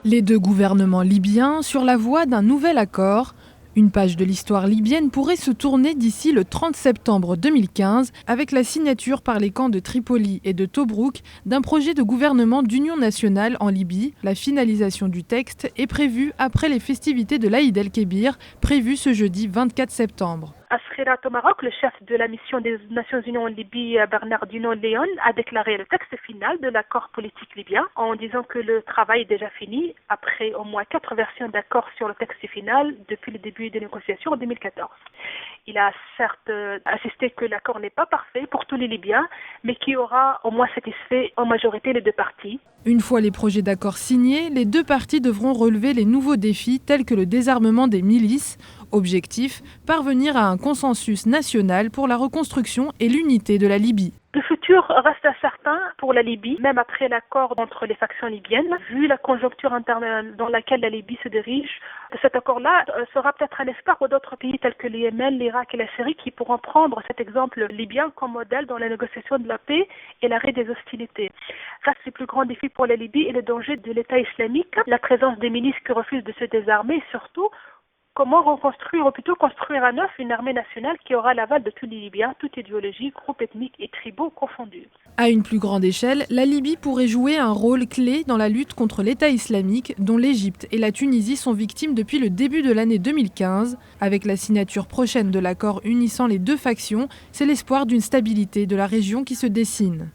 Les deux gouvernements libyens sur la voie d'un nouvel accord. Une page de l'histoire libyenne pourrait se tourner d'ici le 30 septembre 2015 avec la signature par les camps de Tripoli et de Tobrouk d'un projet de gouvernement d'union nationale en Libye. La finalisation du texte est prévue après les festivités de l'Aïd el-Kébir, prévues ce jeudi 24 septembre. À Skhirat au Maroc, le chef de la mission des Nations Unies en Libye, Bernardino Leon, a déclaré le texte final de l'accord politique libyen en disant que le travail est déjà fini après au moins 4 versions d'accord sur le texte final depuis le début des négociations en 2014. Il a certes insisté que l'accord n'est pas parfait pour tous les Libyens, mais qui aura au moins satisfait en majorité les deux parties. Une fois les projets d'accord signés, les deux parties devront relever les nouveaux défis tels que le désarmement des milices. Objectif, parvenir à un consensus national pour la reconstruction et l'unité de la Libye. Le futur reste incertain pour la Libye, même après l'accord entre les factions libyennes. Vu la conjoncture interne dans laquelle la Libye se dirige, cet accord-là sera peut-être un espoir pour d'autres pays tels que le Yémen, l'Irak et la Syrie qui pourront prendre cet exemple libyen comme modèle dans la négociation de la paix et l'arrêt des hostilités. Face aux plus grands défis pour la Libye et le danger de l'État islamique, la présence des milices qui refusent de se désarmer et surtout, comment reconstruire, ou plutôt construire à neuf une armée nationale qui aura l'aval de tous les Libyens, toute idéologie, groupes ethniques et tribaux confondus. À une plus grande échelle, la Libye pourrait jouer un rôle clé dans la lutte contre l'État islamique, dont l'Égypte et la Tunisie sont victimes depuis le début de l'année 2015. Avec la signature prochaine de l'accord unissant les deux factions, c'est l'espoir d'une stabilité de la région qui se dessine.